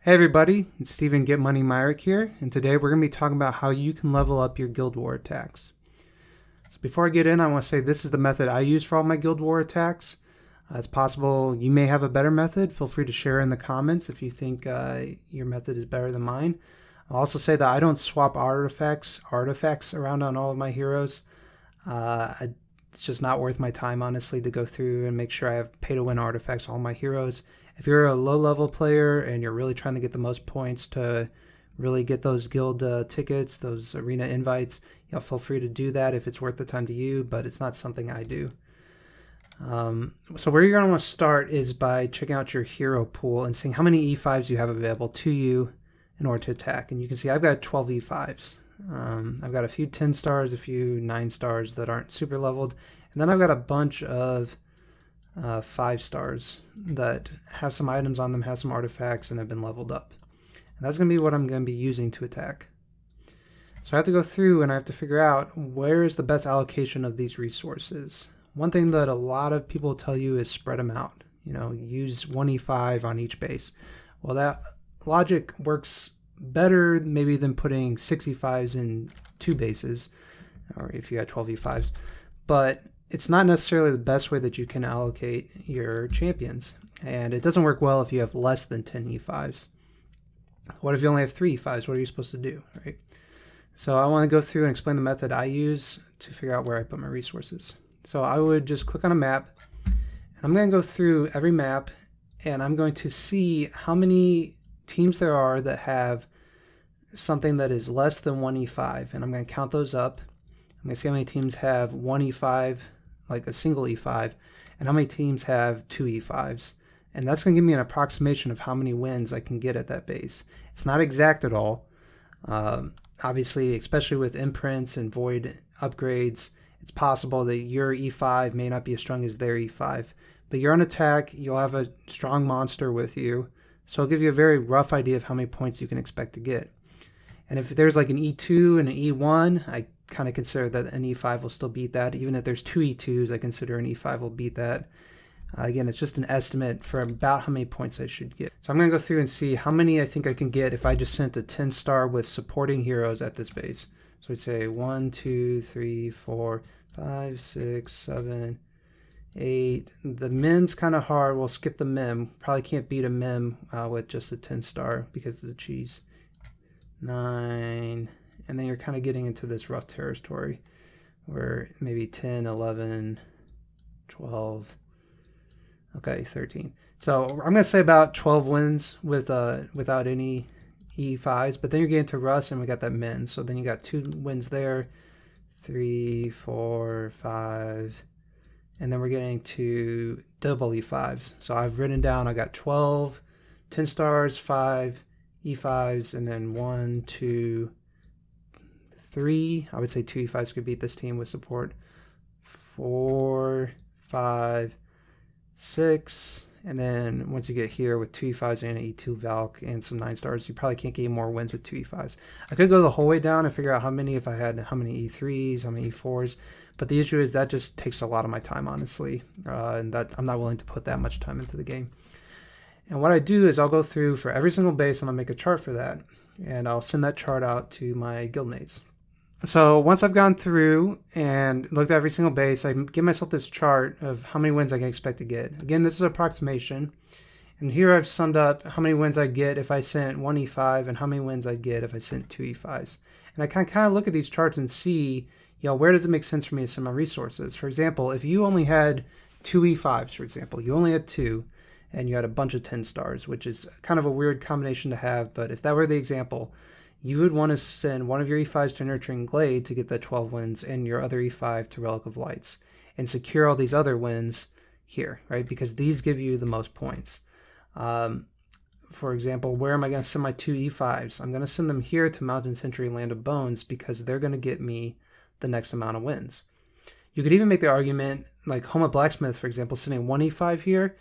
Hey everybody, it's Steven GetMoneyMyrick here, and today we're going to be talking about how you can level up your Guild War attacks. So before I get in, I want to say this is the method I use for all my Guild War attacks. It's possible you may have a better method. Feel free to share in the comments if you think your method is better than mine. I'll also say that I don't swap artifacts around on all of my heroes. It's just not worth my time, honestly, to go through and make sure I have pay-to-win artifacts on all my heroes. If you're a low-level player and you're really trying to get the most points to really get those guild tickets, those arena invites, feel free to do that if it's worth the time to you, but it's not something I do. So where you're going to want to start is by checking out your hero pool and seeing how many E5s you have available to you in order to attack. And you can see I've got 12 E5s. I've got a few 10 stars, a few 9 stars that aren't super leveled, and then I've got a bunch of 5 stars that have some items on them, have some artifacts, and have been leveled up. And that's going to be what I'm going to be using to attack. So I have to go through and I have to figure out where is the best allocation of these resources. One thing that a lot of people tell you is spread them out. Use 1 E5 on each base. Well, that logic works better maybe than putting 6 E5s in 2 bases, or if you had 12 E5s, but it's not necessarily the best way that you can allocate your champions, and it doesn't work well if you have less than 10 E5s. What if you only have 3 E5s? What are you supposed to do, right? So I want to go through and explain the method I use to figure out where I put my resources. So I would just click on a map, and I'm going to go through every map, and I'm going to see how many teams there are that have something that is less than 1 E5, and I'm going to count those up. I'm going to see how many teams have 1 E5, like a single E5, and how many teams have 2 E5s. And that's going to give me an approximation of how many wins I can get at that base. It's not exact at all. Obviously, especially with imprints and void upgrades, it's possible that your E5 may not be as strong as their E5. But you're on attack, you'll have a strong monster with you, so it'll give you a very rough idea of how many points you can expect to get. And if there's like an E2 and an E1, I kind of consider that an E5 will still beat that. Even if there's 2 E2s, I consider an E5 will beat that. Again, it's just an estimate for about how many points I should get. So I'm going to go through and see how many I think I can get if I just sent a 10 star with supporting heroes at this base. So I'd say 1, 2, 3, 4, 5, 6, 7, 8. The mem's kind of hard. We'll skip the mem. Probably can't beat a mem with just a 10 star because of the cheese. 9. And then you're kind of getting into this rough territory where maybe 10, 11, 12, okay, 13. So I'm going to say about 12 wins with without any E5s, but then you're getting to Russ and we got that min. So then you got 2 wins there, 3, 4, 5, and then we're getting to double E5s. So I've written down, I got 12, 10 stars, 5 E5s, and then 1, 2, 3. I would say 2 E5s could beat this team with support. 4, 5, 6, and then once you get here with 2 E5s and an E2 Valk and some 9 stars, you probably can't get any more wins with 2 E5s. I could go the whole way down and figure out how many, if I had how many E3s, how many E4s, but the issue is that just takes a lot of my time, honestly, and that I'm not willing to put that much time into the game. And what I do is I'll go through for every single base and I'll make a chart for that, and I'll send that chart out to my guildmates. So once I've gone through and looked at every single base, I give myself this chart of how many wins I can expect to get. Again, this is an approximation. And here I've summed up how many wins I'd get if I sent 1 E5 and how many wins I'd get if I sent 2 E5s. And I can kind of look at these charts and see, where does it make sense for me to send my resources? For example, if you only had 2 E5s, for example, you only had 2, and you had a bunch of 10 stars, which is kind of a weird combination to have, but if that were the example, you would want to send one of your E5s to Nurturing Glade to get that 12 wins and your other E5 to Relic of Lights and secure all these other wins here, right? Because these give you the most points. For example, where am I going to send my 2 E5s? I'm going to send them here to Mountain Century Land of Bones because they're going to get me the next amount of wins. You could even make the argument, like Home of Blacksmith, for example, sending 1 E5 here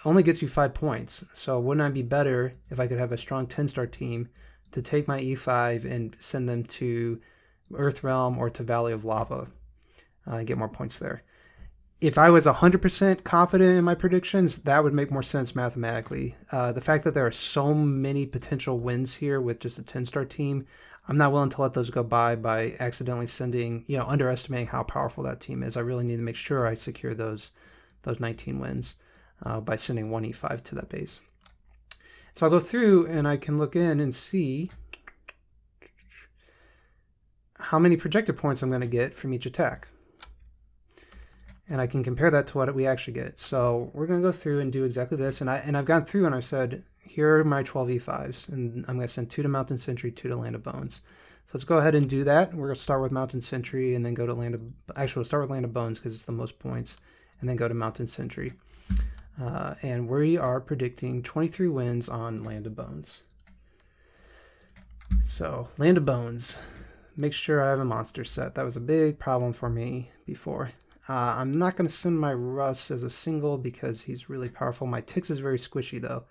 only gets you 5 points. So wouldn't it be better if I could have a strong 10-star team to take my E5 and send them to Earth Realm or to Valley of Lava and get more points there? If I was 100% confident in my predictions, that would make more sense mathematically. The fact that there are so many potential wins here with just a 10-star team, I'm not willing to let those go by accidentally sending, underestimating how powerful that team is. I really need to make sure I secure those 19 wins by sending one E5 to that base. So I'll go through and I can look in and see how many projected points I'm going to get from each attack. And I can compare that to what we actually get. So we're going to go through and do exactly this. And I've gone through and I've said, here are my 12 E5s. And I'm going to send 2 to Mountain Sentry, 2 to Land of Bones. So let's go ahead and do that. We're going to start with Mountain Sentry and then go to Land of... Actually, we'll start with Land of Bones because it's the most points. And then go to Mountain Sentry. And we are predicting 23 wins on Land of Bones. So, Land of Bones. Make sure I have a monster set. That was a big problem for me before. I'm not going to send my Russ as a single because he's really powerful. My Tix is very squishy though.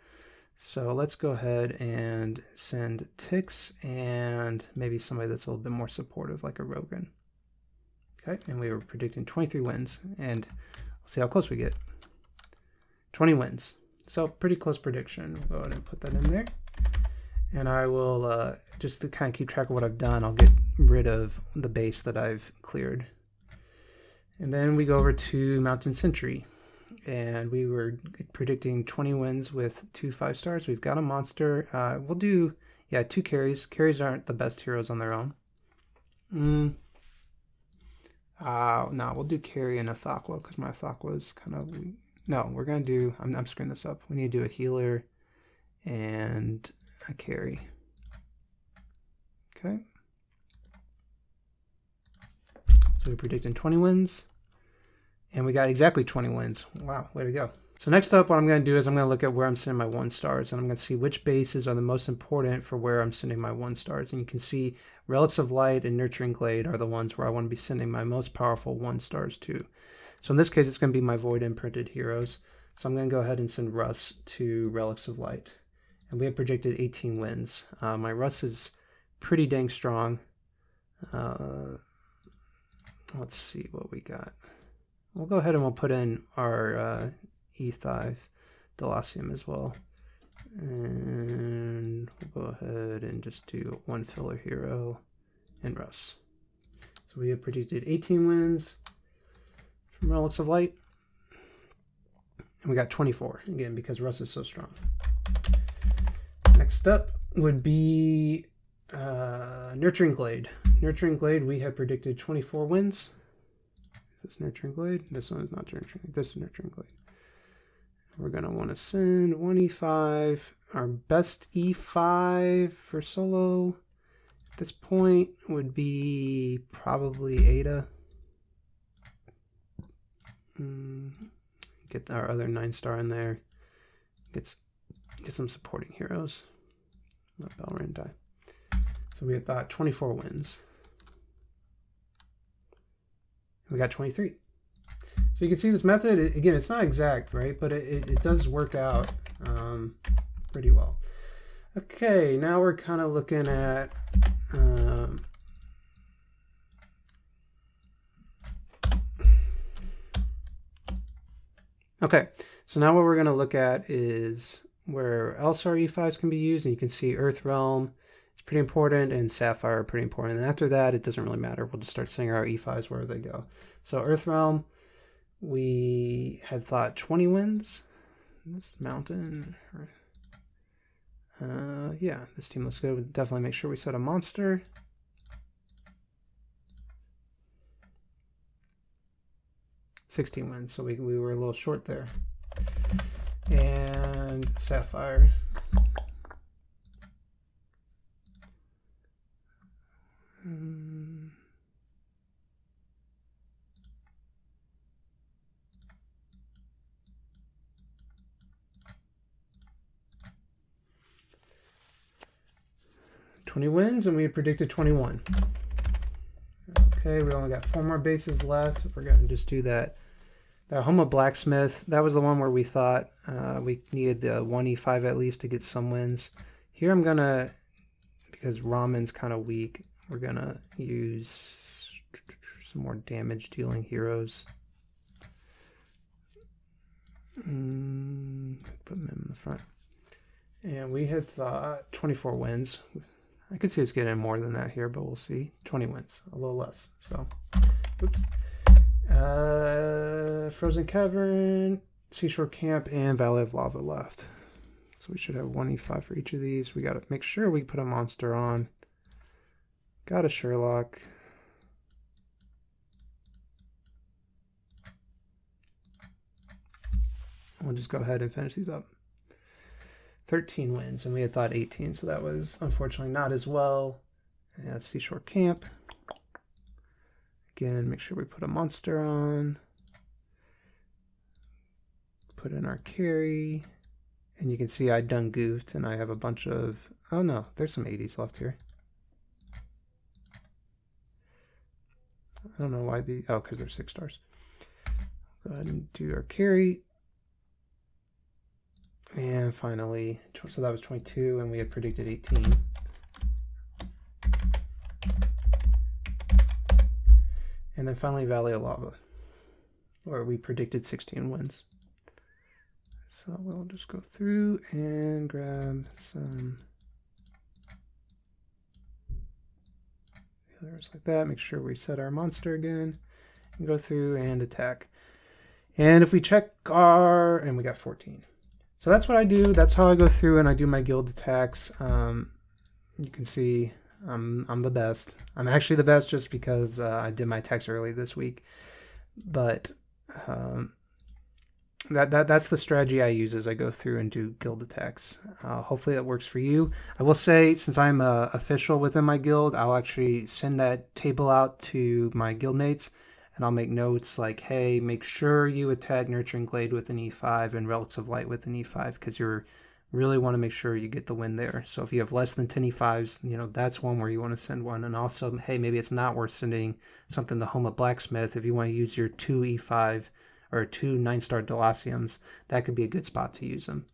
So let's go ahead and send Tix and maybe somebody that's a little bit more supportive like a Rogan. Okay, and we were predicting 23 wins and we'll see how close we get. 20 wins. So pretty close prediction. We'll go ahead and put that in there. And I will, just to kind of keep track of what I've done, I'll get rid of the base that I've cleared. And then we go over to Mountain Sentry. And we were predicting 20 wins with 2 5-stars. We've got a monster. We'll do, 2 carries. Carries aren't the best heroes on their own. No, we'll do carry and a Thakwa because my Thakwa is kind of weak. No, we're going to do, I'm screwing this up. We need to do a healer and a carry. Okay. So we're predicting 20 wins. And we got exactly 20 wins. Wow, way to go. So next up, what I'm going to do is I'm going to look at where I'm sending my 1-stars. And I'm going to see which bases are the most important for where I'm sending my 1-stars. And you can see Relics of Light and Nurturing Glade are the ones where I want to be sending my most powerful 1-stars to. So in this case, it's going to be my Void Imprinted heroes. So I'm going to go ahead and send Russ to Relics of Light. And we have projected 18 wins. My Russ is pretty dang strong. Let's see what we got. We'll go ahead and we'll put in our E5 Delasium as well. And we'll go ahead and just do 1 filler hero and Russ. So we have predicted 18 wins from Relics of Light. And we got 24, again, because Russ is so strong. Next up would be Nurturing Glade. Nurturing Glade, we have predicted 24 wins. Is this Nurturing Glade? This one is not Nurturing. This is Nurturing Glade. We're going to want to send 1 E5. Our best E5 for solo at this point would be probably Ada. Get our other 9-star in there. Get some supporting heroes. Let Belrin die. So we had thought 24 wins. We got 23. So you can see this method, again, it's not exact, right? But it does work out pretty well. Okay, now we're kind of looking at okay, so now what we're going to look at is where else our E5s can be used. And you can see Earth Realm is pretty important and Sapphire are pretty important. And after that, it doesn't really matter. We'll just start sending our E5s wherever they go. So Earth Realm, we had thought 20 wins. This mountain. Yeah, this team looks good. We'll definitely make sure we set a monster. $16 wins, so we were a little short there. And Sapphire. $20 wins, and we predicted 21. Okay, we only got 4 more bases left. We're going to just do that. The Homo Blacksmith, that was the one where we thought we needed the 1 E5 at least to get some wins. Here I'm going to, because Ramen's kind of weak, we're going to use some more damage dealing heroes. Put them in the front. And we had thought 24 wins. I could see us getting more than that here, but we'll see. 20 wins, a little less. So, oops. Frozen Cavern, Seashore Camp, and Valley of Lava left. So we should have 1e5 for each of these. We got to make sure we put a monster on. Got a Sherlock. We'll just go ahead and finish these up. 13 wins, and we had thought 18, so that was unfortunately not as well. And Seashore Camp. Again, make sure we put a monster on. Put in our carry. And you can see I done goofed, and I have a bunch of... Oh no, there's some 80s left here. I don't know why the... Oh, because they're 6 stars. Go ahead and do our carry. And finally, so that was 22, and we had predicted 18. And then finally, Valley of Lava, where we predicted 16 wins. So we'll just go through and grab some others like that. Make sure we set our monster again, and go through and attack. And if we check our, and we got 14. So that's what I do. That's how I go through and I do my guild attacks. You can see I'm the best. I'm actually the best just because I did my attacks early this week. But that's the strategy I use as I go through and do guild attacks. Hopefully that works for you. I will say, since I'm official within my guild, I'll actually send that table out to my guildmates. And I'll make notes like, hey, make sure you attack Nurturing Glade with an E5 and Relics of Light with an E5, because you really want to make sure you get the win there. So if you have less than 10 E5s, you know, that's one where you want to send one. And also, hey, maybe it's not worth sending something to Home of Blacksmith. If you want to use your 2 E5 or 2 9-star Delaciums, that could be a good spot to use them.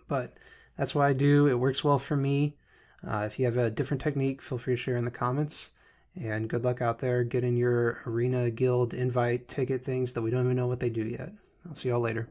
But that's what I do. It works well for me. If you have a different technique, feel free to share in the comments. And good luck out there getting your arena guild invite ticket things that we don't even know what they do yet. I'll see y'all later.